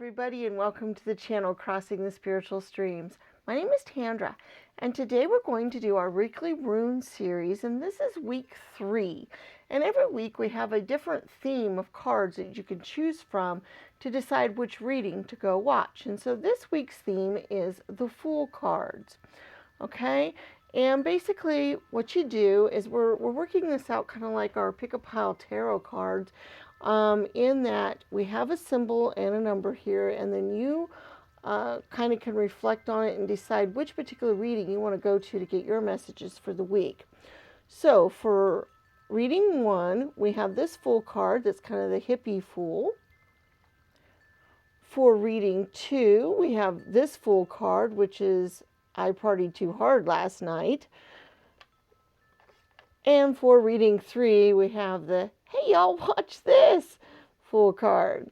everybody, and welcome to the channel Crossing the Spiritual Streams. My name is Tandra, and today we're going to do our weekly Rune series, and this is week 3. And every week we have a different theme of cards that you can choose from to decide which reading to go watch. And so this week's theme is the Fool cards. Okay? And basically what you do is we're working this out kind of like our pick-a-pile tarot cards, in that we have a symbol and a number here, and then you kind of can reflect on it and decide which particular reading you want to go to get your messages for the week. So for reading 1, we have this Fool card that's kind of the hippie fool. For reading 2, we have this Fool card, which is I partied too hard last night. And for reading 3, we have the hey y'all watch this Fool card.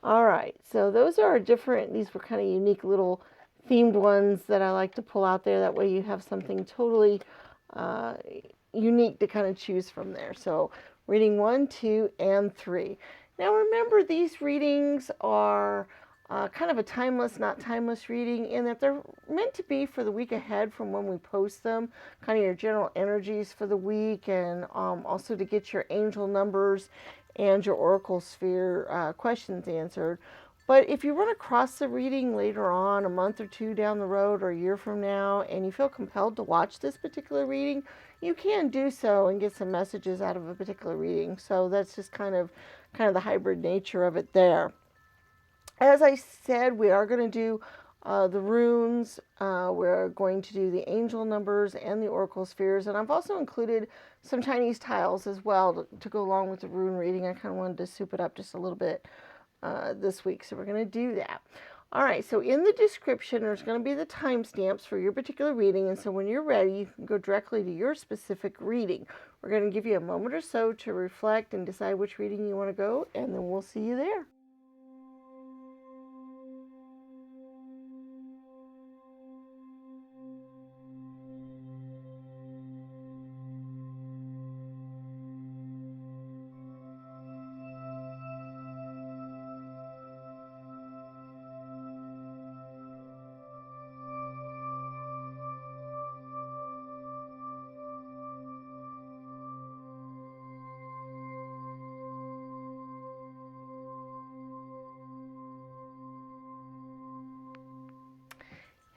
All right, so those are different, these were kind of unique little themed ones that I like to pull out there. That way you have something totally unique to kind of choose from there. So reading 1, 2, and 3. Now remember, these readings are kind of a timeless, not timeless reading, in that they're meant to be for the week ahead from when we post them, kind of your general energies for the week, and also to get your angel numbers and your oracle sphere questions answered. But if you run across the reading later on, a month or 2 down the road or a year from now, and you feel compelled to watch this particular reading, you can do so and get some messages out of a particular reading. So that's just kind of the hybrid nature of it there. As I said, we are going to do the runes. We're going to do the angel numbers and the oracle spheres. And I've also included some Chinese tiles as well to go along with the rune reading. I kind of wanted to soup it up just a little bit this week, so we're going to do that. All right, so in the description, there's going to be the timestamps for your particular reading. And so when you're ready, you can go directly to your specific reading. We're going to give you a moment or so to reflect and decide which reading you want to go, and then we'll see you there.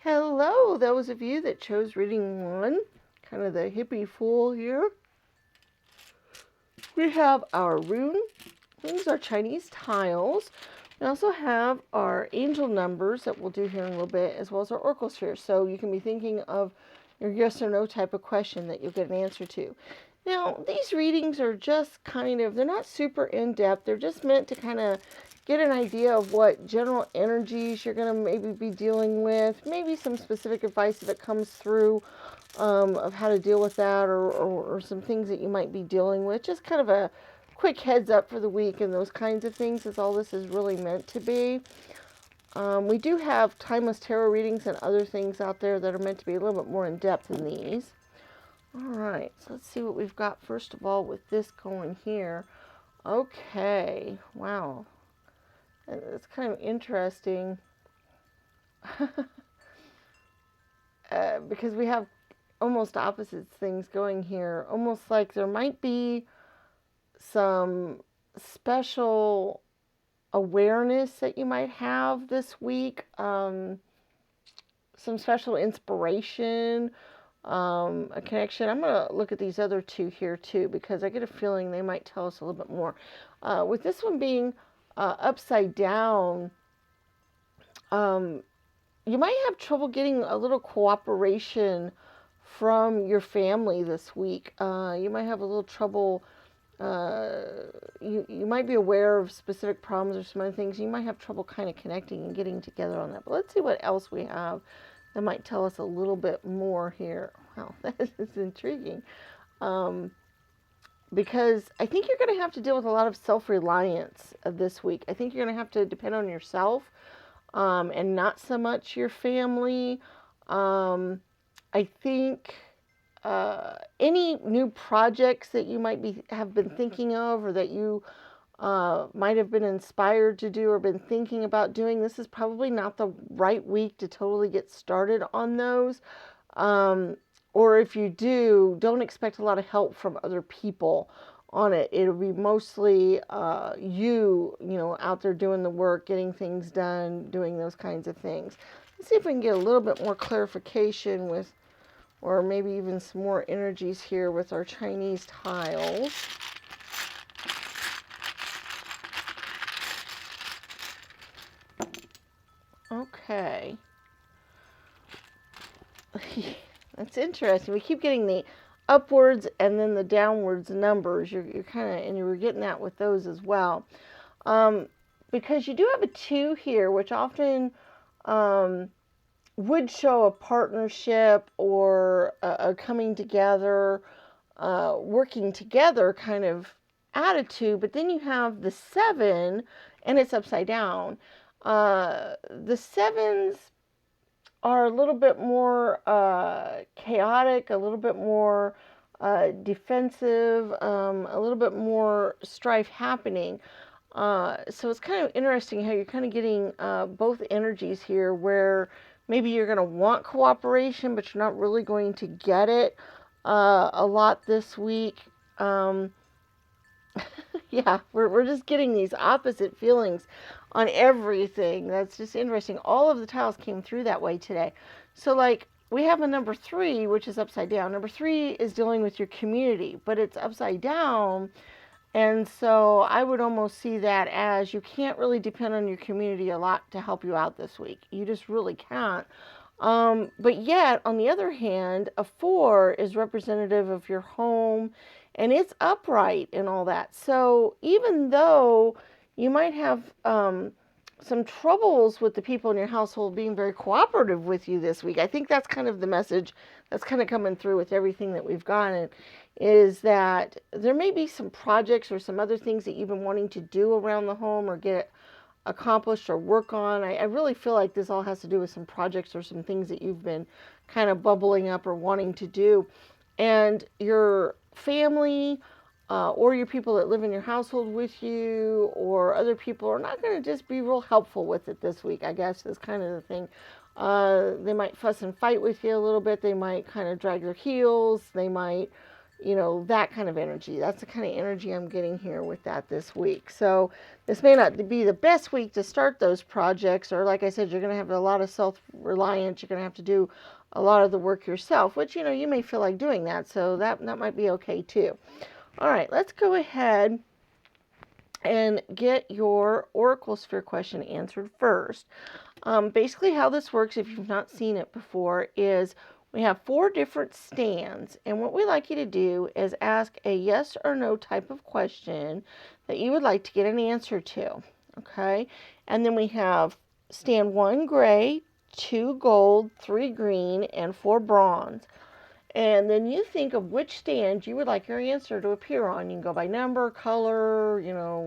Hello, those of you that chose reading 1, kind of the hippie fool here. We have our runes, our Chinese tiles. We also have our angel numbers that we'll do here in a little bit, as well as our oracle sphere. So you can be thinking of your yes or no type of question that you'll get an answer to. Now, these readings are just they're not super in-depth. They're just meant to kind of get an idea of what general energies you're going to maybe be dealing with, maybe some specific advice if it comes through of how to deal with that, or some things that you might be dealing with. Just kind of a quick heads up for the week and those kinds of things is all this is really meant to be. We do have timeless tarot readings and other things out there that are meant to be a little bit more in-depth than these. All right, so let's see what we've got first of all with this going here. Okay, wow. It's kind of interesting because we have almost opposite things going here. Almost like there might be some special awareness that you might have this week, some special inspiration, a connection. I'm going to look at these other 2 here too, because I get a feeling they might tell us a little bit more. With this one being upside down, you might have trouble getting a little cooperation from your family this week. You might have a little trouble. You might be aware of specific problems or some other things. You might have trouble kind of connecting and getting together on that. But let's see what else we have that might tell us a little bit more here. Wow, that is intriguing. Because I think you're going to have to deal with a lot of self-reliance this week. I think you're going to have to depend on yourself and not so much your family. I think any new projects that you might have been thinking of, or that you might have been inspired to do or been thinking about doing. This is probably not the right week to totally get started on those. Or if you do, don't expect a lot of help from other people on it. It'll be mostly out there doing the work, getting things done, doing those kinds of things. Let's see if we can get a little bit more clarification with, or maybe even some more energies here with our Chinese tiles. Okay. That's interesting. We keep getting the upwards and then the downwards numbers. You're kind of, and you were getting that with those as well. Because you do have a 2 here, which often would show a partnership or a coming together, working together kind of attitude. But then you have the 7, and it's upside down. The 7s are a little bit more chaotic, a little bit more defensive, a little bit more strife happening. So it's kind of interesting how you're kind of getting both energies here, where maybe you're going to want cooperation, but you're not really going to get it a lot this week. Yeah, we're just getting these opposite feelings on everything. That's just interesting. All of the tiles came through that way today. So like we have a number 3, which is upside down. Number 3 is dealing with your community, but it's upside down. And so I would almost see that as you can't really depend on your community a lot to help you out this week. You just really can't. But yet, on the other hand, a 4 is representative of your home, and it's upright and all that. So even though you might have some troubles with the people in your household being very cooperative with you this week, I think that's kind of the message that's kind of coming through with everything that we've gotten, is that there may be some projects or some other things that you've been wanting to do around the home or get accomplished or work on. I really feel like this all has to do with some projects or some things that you've been kind of bubbling up or wanting to do. And your family or your people that live in your household with you or other people are not going to just be real helpful with it this week, I guess is kind of the thing. They might fuss and fight with you a little bit. They might kind of drag their heels. They might, that kind of energy. That's the kind of energy I'm getting here with that this week. So this may not be the best week to start those projects, or like I said, you're going to have a lot of self-reliance. You're going to have to do a lot of the work yourself, which, you may feel like doing that. So that might be okay too. All right, let's go ahead and get your Oracle Sphere question answered first. Basically how this works, if you've not seen it before, is we have 4 different stands, and what we like you to do is ask a yes or no type of question that you would like to get an answer to, okay? And then we have stand 1 gray, 2 gold, 3 green, and 4 bronze. And then you think of which stand you would like your answer to appear on. You can go by number, color,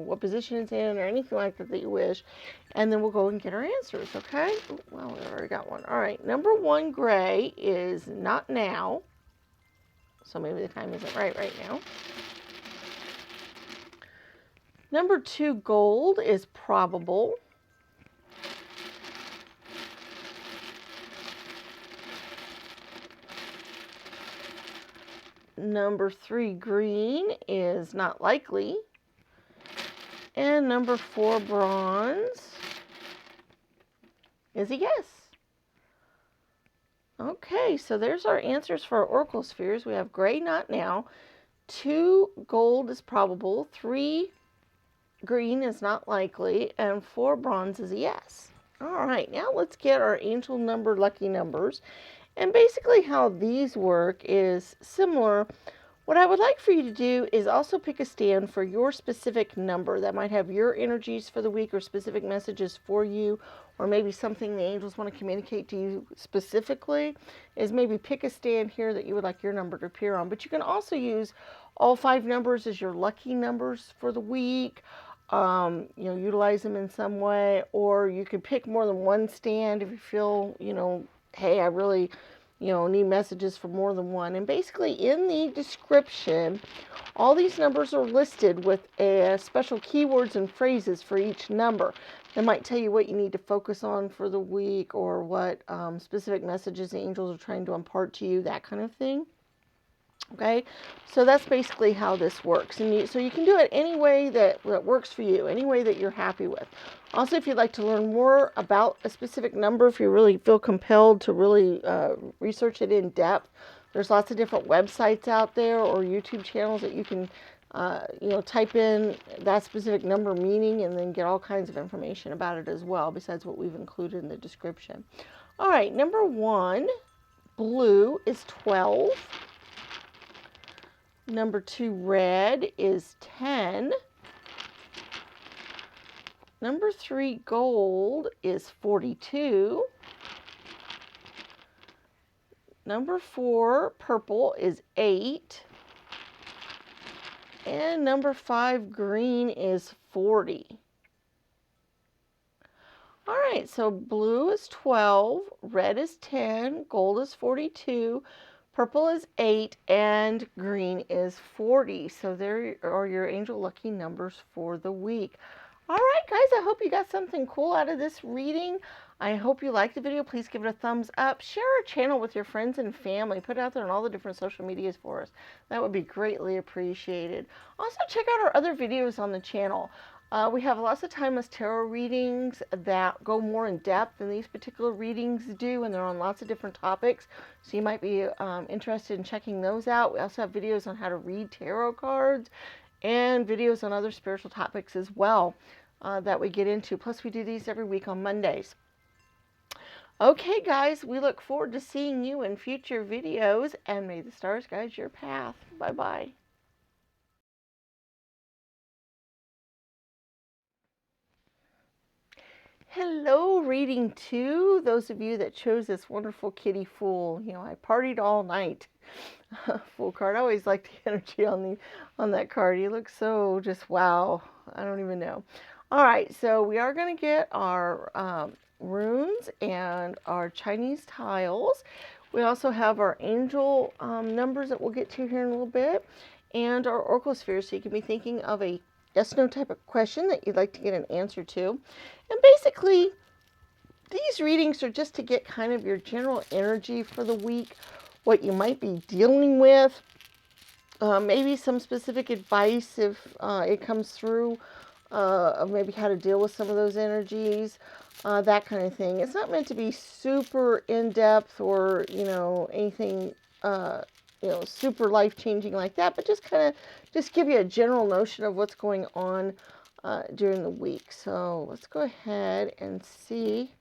what position it's in, or anything like that you wish. And then we'll go and get our answers, okay? Well, we already got one. All right, number 1 gray is not now. So maybe the time isn't right now. Number 2 gold is probable. Number 3 green is not likely. And number 4 bronze is a yes. Okay, so there's our answers for our Oracle spheres. We have gray, not now. 2 gold is probable. 3 green is not likely. And 4 bronze is a yes. All right, now let's get our angel number lucky numbers. And basically how these work is similar. What I would like for you to do is also pick a stand for your specific number that might have your energies for the week or specific messages for you, or maybe something the angels want to communicate to you specifically, is maybe pick a stand here that you would like your number to appear on. But you can also use all 5 numbers as your lucky numbers for the week. Utilize them in some way, or you could pick more than one stand if you feel, hey, I really need messages for more than one. And basically in the description, all these numbers are listed with special keywords and phrases for each number. It might tell you what you need to focus on for the week, or what specific messages the angels are trying to impart to you, that kind of thing. Okay, so that's basically how this works. And so you can do it any way that works for you, any way that you're happy with. Also, if you'd like to learn more about a specific number, if you really feel compelled to really research it in depth, there's lots of different websites out there or YouTube channels that you can type in that specific number meaning and then get all kinds of information about it as well, besides what we've included in the description. All right, number 1, blue, is 12. Number 2, red, is 10. Number 3, gold, is 42. Number 4, purple, is 8. And number 5, green, is 40. All right, so blue is 12, red is 10, gold is 42, purple is 8, and green is 40. So there are your angel lucky numbers for the week. All right, guys, I hope you got something cool out of this reading. I hope you liked the video. Please give it a thumbs up. Share our channel with your friends and family. Put it out there on all the different social medias for us. That would be greatly appreciated. Also, check out our other videos on the channel. We have lots of timeless tarot readings that go more in depth than these particular readings do, and they're on lots of different topics. So you might be interested in checking those out. We also have videos on how to read tarot cards and videos on other spiritual topics as well that we get into. Plus, we do these every week on Mondays. Okay, guys, we look forward to seeing you in future videos, and may the stars guide your path. Bye-bye. Hello, reading 2. Those of you that chose this wonderful kitty fool. I partied all night. Fool card. I always like the energy on that card. He looks so just wow. I don't even know. All right, so we are going to get our runes and our Chinese tiles. We also have our angel numbers that we'll get to here in a little bit, and our oracle spheres. So you can be thinking of a yes/no type of question that you'd like to get an answer to. And basically, these readings are just to get kind of your general energy for the week, what you might be dealing with, maybe some specific advice if it comes through, of maybe how to deal with some of those energies, that kind of thing. It's not meant to be super in-depth or, anything, super life-changing like that, but just give you a general notion of what's going on during the week. So let's go ahead and see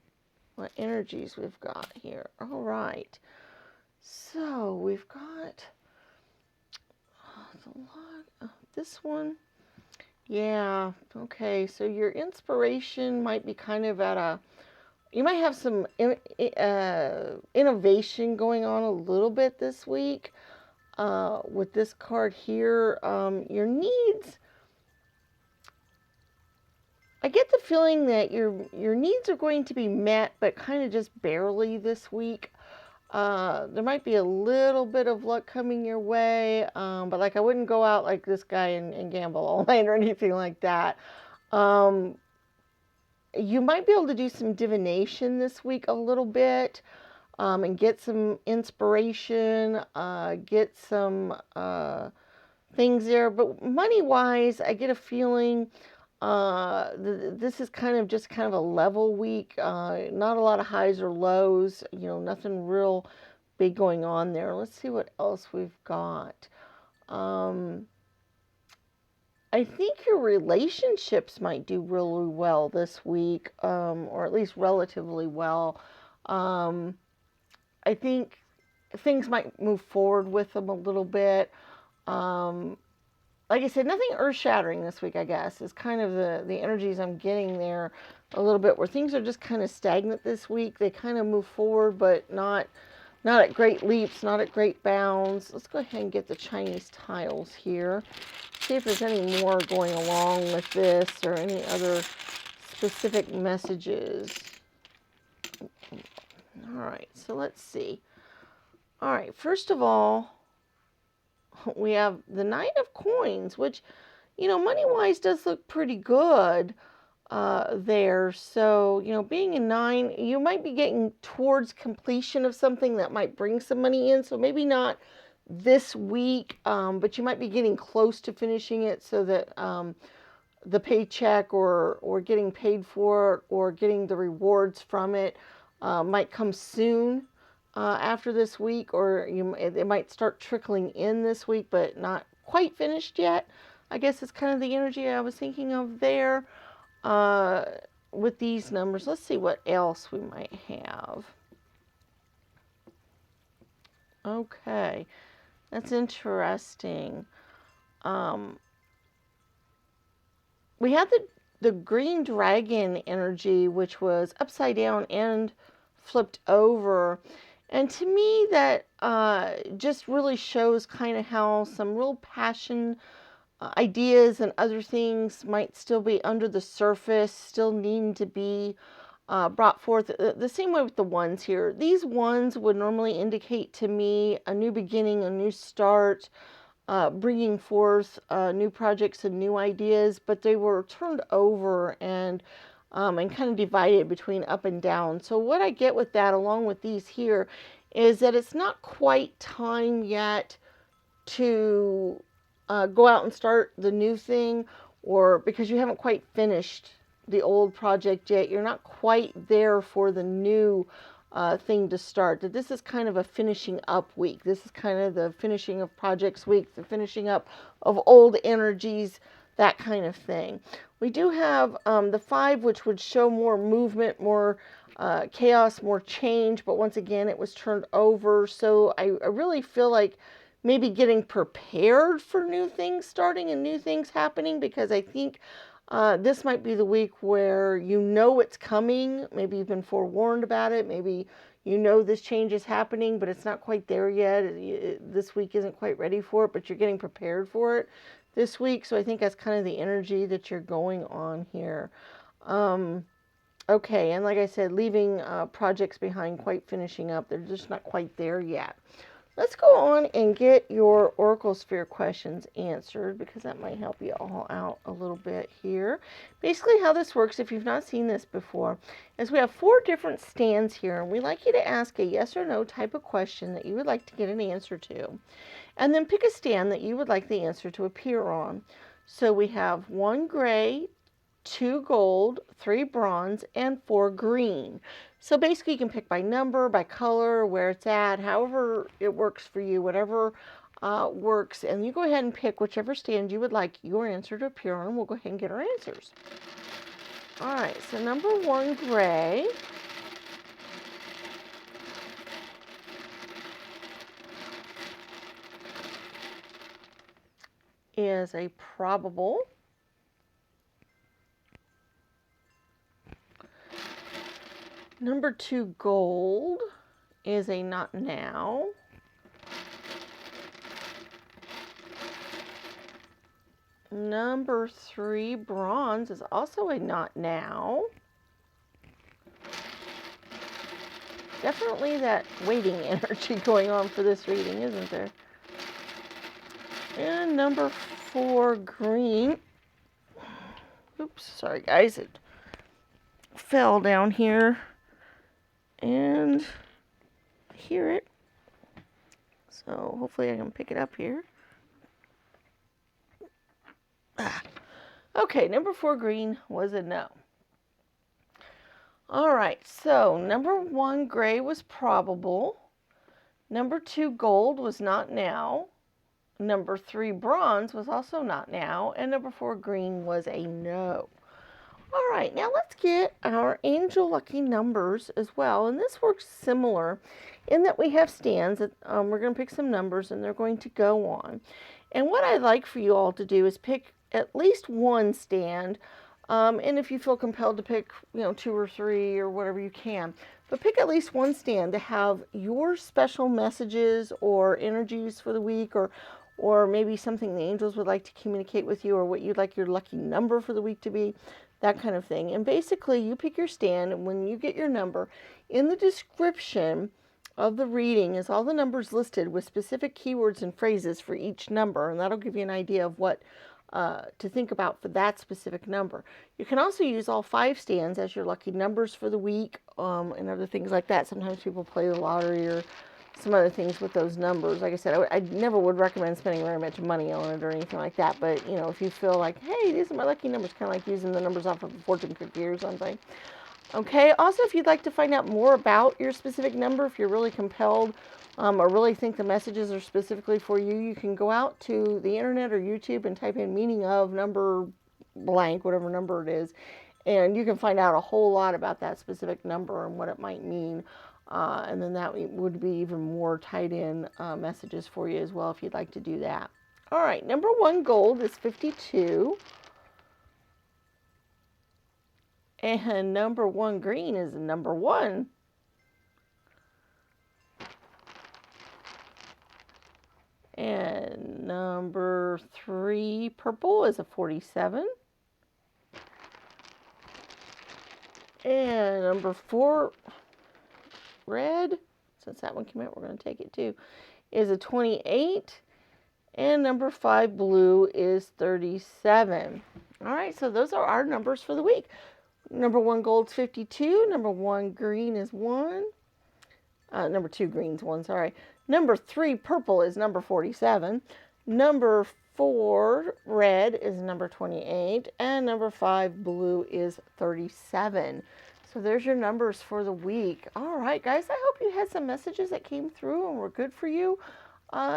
what energies we've got here. All right. So we've got a lot of this one. Yeah. Okay. So your inspiration might be kind of you might have some innovation going on a little bit this week with this card here. Your needs, I get the feeling that your needs are going to be met, but kind of just barely this week. There might be a little bit of luck coming your way, but like I wouldn't go out like this guy and gamble all night or anything like that. You might be able to do some divination this week a little bit, and get some inspiration, get some things there. But money-wise, I get a feeling this is kind of a level week, not a lot of highs or lows, nothing real big going on there. Let's see what else we've got. I think your relationships might do really well this week, or at least relatively well. I think things might move forward with them a little bit. Like I said, nothing earth-shattering this week, I guess, is kind of the energies I'm getting there a little bit, where things are just kind of stagnant this week. They kind of move forward, but not at great leaps, not at great bounds. Let's go ahead and get the Chinese tiles here. See if there's any more going along with this or any other specific messages. All right, so let's see. All right, first of all, we have the Knight of Coins, which, money-wise does look pretty good there. So, being a 9, you might be getting towards completion of something that might bring some money in. So maybe not this week, but you might be getting close to finishing it so that the paycheck or getting paid for it or getting the rewards from it might come soon after this week, or it might start trickling in this week, but not quite finished yet. I guess it's kind of the energy I was thinking of there uh, with these numbers. Let's see what else we might have. Okay, that's interesting. We had the green dragon energy, which was upside down and flipped over. And to me, that just really shows kind of how some real passion, ideas, and other things might still be under the surface, still needing to be brought forth. The same way with the ones here. These ones would normally indicate to me a new beginning, a new start, bringing forth new projects and new ideas, but they were turned over and kind of divided between up and down. So what I get with that, along with these here, is that it's not quite time yet to go out and start the new thing, or because you haven't quite finished the old project yet, you're not quite there for the new thing to start. That this is kind of a finishing up week. This is kind of the finishing of projects week, the finishing up of old energies, that kind of thing. We do have the 5, which would show more movement, more chaos, more change, but once again, it was turned over. So I really feel like maybe getting prepared for new things starting and new things happening, because I think this might be the week where it's coming. Maybe you've been forewarned about it. Maybe this change is happening, but it's not quite there yet. This week isn't quite ready for it, but you're getting prepared for it this week. So I think that's kind of the energy that you're going on here. Okay, and like I said, leaving projects behind, quite finishing up. They're just not quite there yet. Let's go on and get your Oracle Sphere questions answered, because that might help you all out a little bit here. Basically, how this works, if you've not seen this before, is we have 4 different stands here, and we like you to ask a yes or no type of question that you would like to get an answer to, and then pick a stand that you would like the answer to appear on. So we have 1 gray, 2 gold, 3 bronze, and 4 green. So basically you can pick by number, by color, where it's at, however it works for you, whatever works. And you go ahead and pick whichever stand you would like your answer to appear on. We'll go ahead and get our answers. All right, so number 1, gray. Is a probable. Number 2, gold, is a not now. Number 3, bronze, is also a not now. Definitely that waiting energy going on for this reading, isn't there? And number 4, green. Oops, sorry guys, it fell down here. And I hear it. So hopefully I can pick it up here. Okay, number 4, green, was a no. All right, so number 1, gray, was probable. Number 2, gold, was not now. Number 3, bronze, was also not now. And number 4, green, was a no. All right, now let's get our angel lucky numbers as well. And this works similar in that we have stands that we're going to pick some numbers and they're going to go on. And what I'd like for you all to do is pick at least one stand. And if you feel compelled to pick, 2 or 3 or whatever, you can. But pick at least one stand to have your special messages or energies for the week, or maybe something the angels would like to communicate with you, or what you'd like your lucky number for the week to be, that kind of thing. And basically, you pick your stand, and when you get your number, in the description, of the reading is all the numbers listed with specific keywords and phrases for each number, and that'll give you an idea of what to think about for that specific number. You can also use all 5 stands as your lucky numbers for the week, and other things like that. Sometimes people play the lottery or some other things with those numbers. Like I said, I never would recommend spending very much money on it or anything like that, but if you feel like, hey, these are my lucky numbers, kind of like using the numbers off of a fortune cookie or something. Okay, also, if you'd like to find out more about your specific number, if you're really compelled or really think the messages are specifically for you, you can go out to the internet or YouTube and type in meaning of number blank, whatever number it is, and you can find out a whole lot about that specific number and what it might mean. And then that would be even more tied in messages for you as well if you'd like to do that. All right, number 1 gold is 52. And number 1 green is number 1. And number 3 purple is a 47. And number 4 red, since that one came out, we're going to take it too, is a 28. And number 5 blue is 37. All right, so those are our numbers for the week. Number 1 gold's 52. Number 1 green is 1. Number 2 green's 1, sorry. Number 3 purple is number 47. Number 4 red is number 28. And number 5 blue is 37. So there's your numbers for the week. All right, guys, I hope you had some messages that came through and were good for you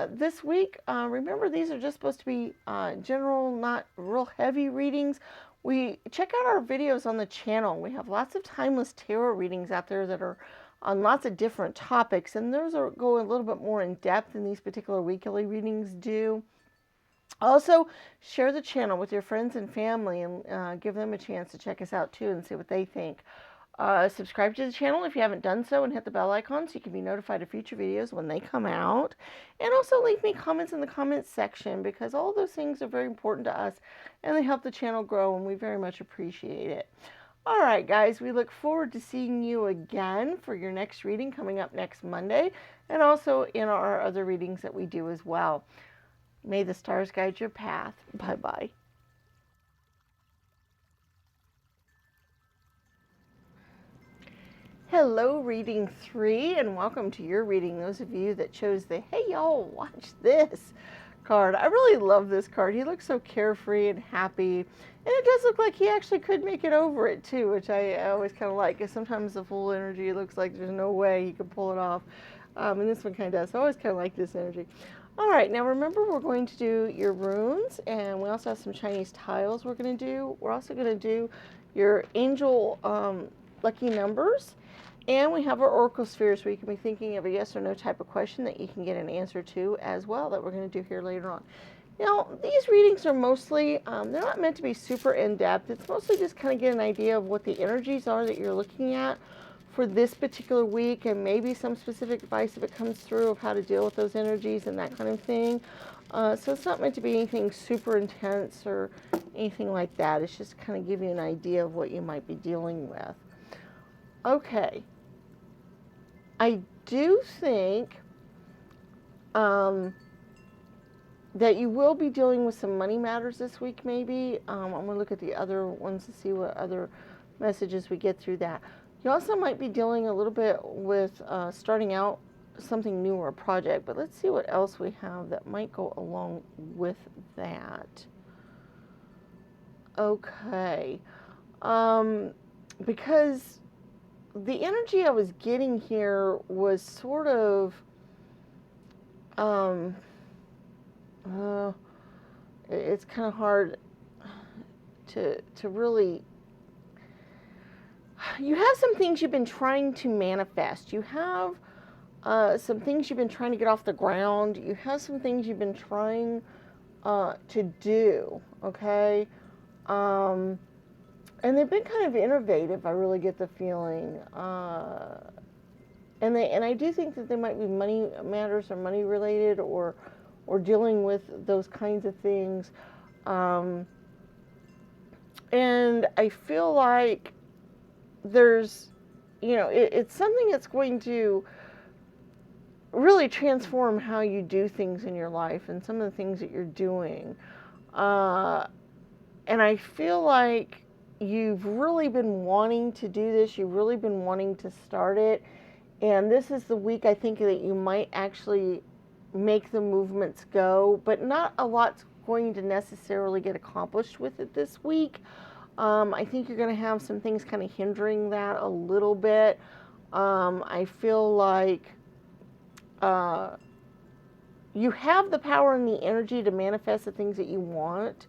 this week. Remember, these are just supposed to be general, not real heavy readings. We check out our videos on the channel. We have lots of timeless tarot readings out there that are on lots of different topics, and those go a little bit more in depth than these particular weekly readings do. Also, share the channel with your friends and family and give them a chance to check us out too and see what they think. Subscribe to the channel if you haven't done so, and hit the bell icon so you can be notified of future videos when they come out. And also leave me comments in the comments section, because all those things are very important to us and they help the channel grow, and we very much appreciate it. All right, guys, we look forward to seeing you again for your next reading coming up next Monday, and also in our other readings that we do as well. May the stars guide your path. Bye-bye. Hello, reading 3, and welcome to your reading. Those of you that chose the "Hey y'all, watch this" card. I really love this card. He looks so carefree and happy, and it does look like he actually could make it over it too, which I always kind of like, because sometimes the full energy looks like there's no way he could pull it off, and this one kind of does. So I always kind of like this energy. All right, now remember, we're going to do your runes, and we also have some Chinese tiles we're going to do. We're also going to do your angel lucky numbers. And we have our oracle spheres, where you can be thinking of a yes or no type of question that you can get an answer to as well, that we're going to do here later on. Now, these readings are mostly, they're not meant to be super in-depth. It's mostly just kind of get an idea of what the energies are that you're looking at for this particular week, and maybe some specific advice if it comes through of how to deal with those energies and that kind of thing. So it's not meant to be anything super intense or anything like that. It's just kind of give you an idea of what you might be dealing with. Okay, I do think that you will be dealing with some money matters this week, maybe. I'm going to look at the other ones to see what other messages we get through that. You also might be dealing a little bit with starting out something new or a project, but let's see what else we have that might go along with that. Okay, because the energy I was getting here was sort of, it's kind of hard to really, you have some things you've been trying to manifest. You have some things you've been trying to get off the ground. You have some things you've been trying to do, okay? And they've been kind of innovative, I really get the feeling. And I do think that they might be money matters or money related, or dealing with those kinds of things. And I feel like there's, it's something that's going to really transform how you do things in your life and some of the things that you're doing. And I feel like you've really been wanting to do this. You've really been wanting to start it. And this is the week I think that you might actually make the movements go, but not a lot's going to necessarily get accomplished with it this week. I think you're going to have some things kind of hindering that a little bit. I feel like you have the power and the energy to manifest the things that you want,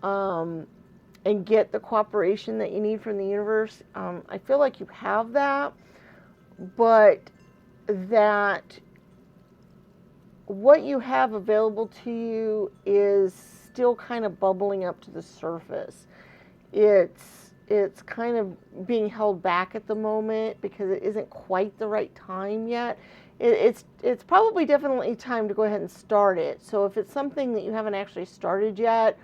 and get the cooperation that you need from the universe. I feel like you have that, but that what you have available to you is still kind of bubbling up to the surface. It's kind of being held back at the moment because it isn't quite the right time yet. It's probably definitely time to go ahead and start it. So if it's something that you haven't actually started yet,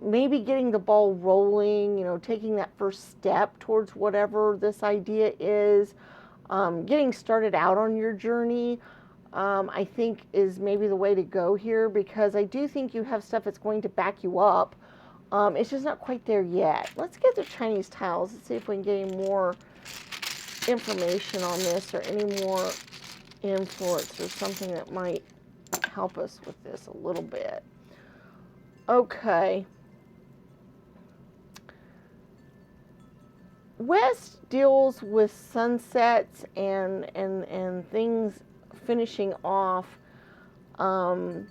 maybe getting the ball rolling, taking that first step towards whatever this idea is, getting started out on your journey, I think is maybe the way to go here, because I do think you have stuff that's going to back you up. It's just not quite there yet. Let's get the Chinese tiles. Let's see if we can get any more information on this, or any more influence or something that might help us with this a little bit. Okay. West deals with sunsets and things finishing off, and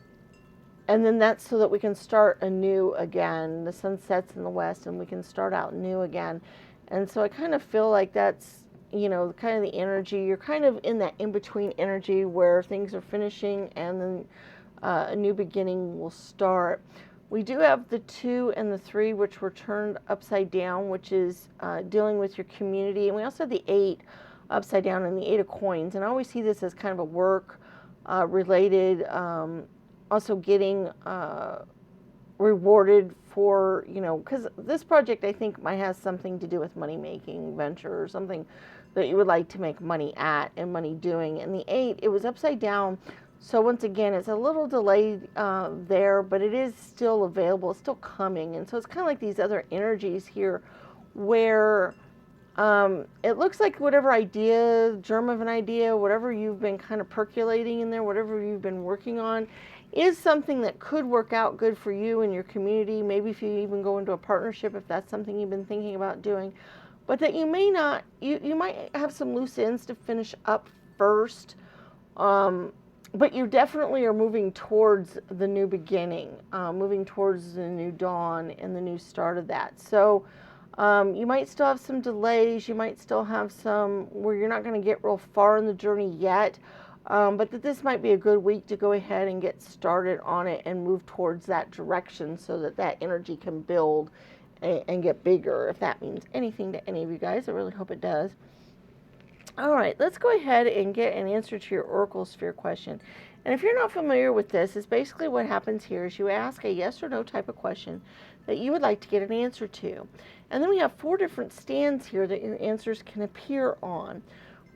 then that's so that we can start anew again. The sun sets in the west and we can start out new again. And so I kind of feel like that's, kind of the energy. You're kind of in that in-between energy where things are finishing and then a new beginning will start. We do have the 2 and the 3, which were turned upside down, which is dealing with your community. And we also have the 8 upside down and the 8 of coins. And I always see this as kind of a work related, also getting rewarded for, because this project I think might have something to do with money making venture or something that you would like to make money at and money doing. And the 8, it was upside down. So once again, it's a little delayed there, but it is still available. It's still coming. And so it's kind of like these other energies here where it looks like whatever idea, germ of an idea, whatever you've been kind of percolating in there, whatever you've been working on, is something that could work out good for you and your community. Maybe if you even go into a partnership, if that's something you've been thinking about doing. But that you may not, you might have some loose ends to finish up first. But you definitely are moving towards the new beginning, moving towards the new dawn and the new start of that. So you might still have some delays. You might still have some where you're not going to get real far in the journey yet. But that this might be a good week to go ahead and get started on it and move towards that direction so that that energy can build and get bigger, if that means anything to any of you guys. I really hope it does. All right, let's go ahead and get an answer to your Oracle Sphere question. And if you're not familiar with this, it's basically what happens here is you ask a yes or no type of question that you would like to get an answer to. And then we have 4 different stands here that your answers can appear on.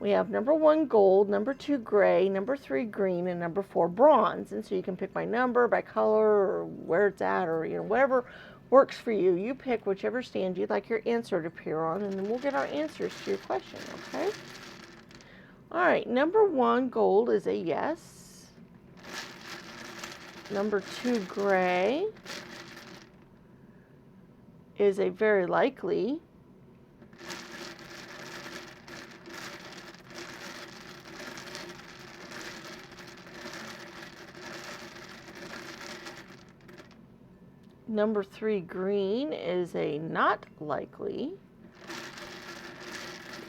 We have number 1 gold, number 2 gray, number 3 green, and number 4 bronze. And so you can pick by number, by color, or where it's at, or whatever works for you. You pick whichever stand you'd like your answer to appear on, and then we'll get our answers to your question, okay? All right, number 1 gold is a yes. Number 2 gray is a very likely. Number 3 green is a not likely.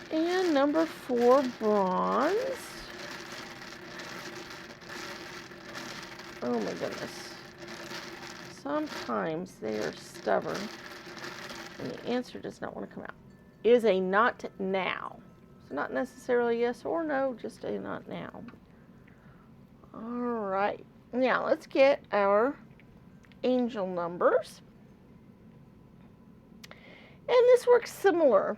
And number 4 bronze. Oh my goodness. Sometimes they are stubborn and the answer does not want to come out. Is a not now. So not necessarily yes or no, just a not now. All right. Now let's get our angel numbers. And this works similar.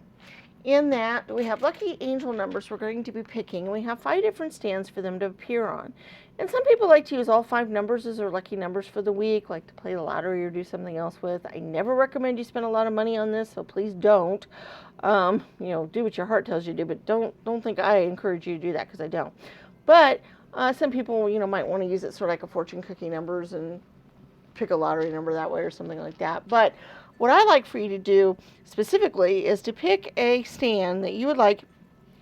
In that, we have lucky angel numbers we're going to be picking, and we have 5 different stands for them to appear on. And some people like to use all 5 numbers as their lucky numbers for the week, like to play the lottery or do something else with. I never recommend you spend a lot of money on this, so please don't. Do what your heart tells you to do, but don't think I encourage you to do that, because I don't. But some people, might want to use it sort of like a fortune cookie numbers and pick a lottery number that way or something like that. But what I like for you to do specifically is to pick a stand that you would like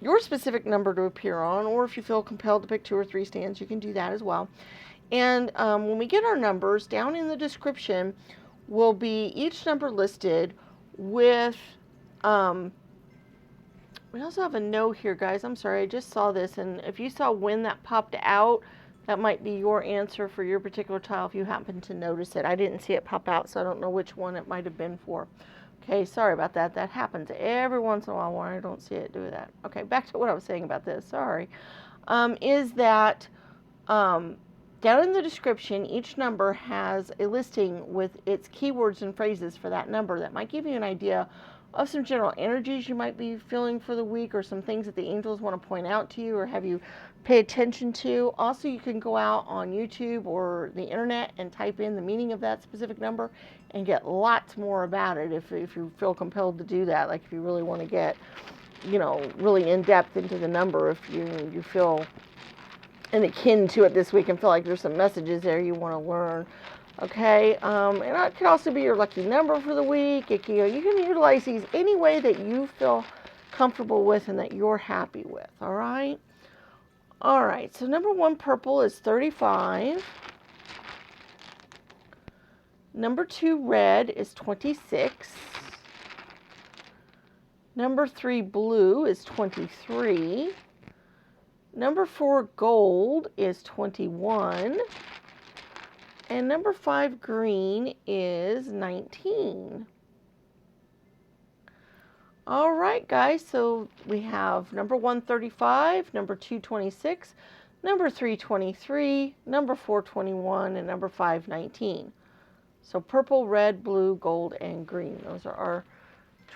your specific number to appear on, or if you feel compelled to pick 2 or 3 stands, you can do that as well. And when we get our numbers, down in the description will be each number listed with, we also have a note here, guys. I'm sorry, I just saw this, and if you saw when that popped out, that might be your answer for your particular tile if you happen to notice it. I didn't see it pop out, so I don't know which one it might have been for. Okay, sorry about that. That happens every once in a while when I don't see it do that. Okay, back to what I was saying about this. Sorry. Is that down in the description, each number has a listing with its keywords and phrases for that number that might give you an idea of some general energies you might be feeling for the week, or some things that the angels want to point out to you or have you pay attention to. Also, you can go out on YouTube or the internet and type in the meaning of that specific number and get lots more about it if you feel compelled to do that. Like if you really want to get, really in depth into the number, if you feel and akin to it this week and feel like there's some messages there you want to learn. Okay, and it can also be your lucky number for the week. You can utilize these any way that you feel comfortable with and that you're happy with. All right. All right. So number 1 purple is 35. Number 2 red is 26. Number 3 blue is 23. Number 4 gold is 21. And number 5 green is 19. All right, guys, so we have number 1 35, number 2 26, number 3 23, number 4 21, and number 5 19. So purple, red, blue, gold, and green. Those are our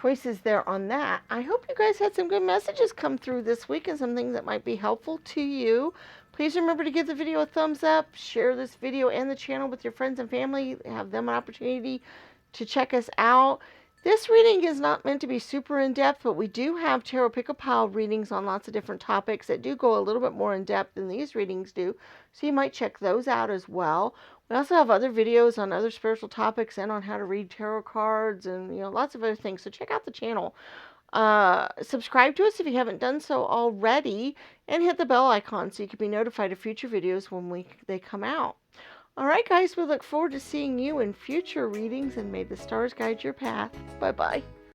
choices there on that. I hope you guys had some good messages come through this week and some things that might be helpful to you. Please remember to give the video a thumbs up, share this video and the channel with your friends and family, have them an opportunity to check us out. This reading is not meant to be super in-depth, but we do have Tarot Pick-a-Pile readings on lots of different topics that do go a little bit more in-depth than these readings do, so you might check those out as well. We also have other videos on other spiritual topics and on how to read tarot cards and lots of other things, so check out the channel. Subscribe to us if you haven't done so already, and hit the bell icon so you can be notified of future videos when they come out. All right, guys, we look forward to seeing you in future readings, and may the stars guide your path. Bye-bye.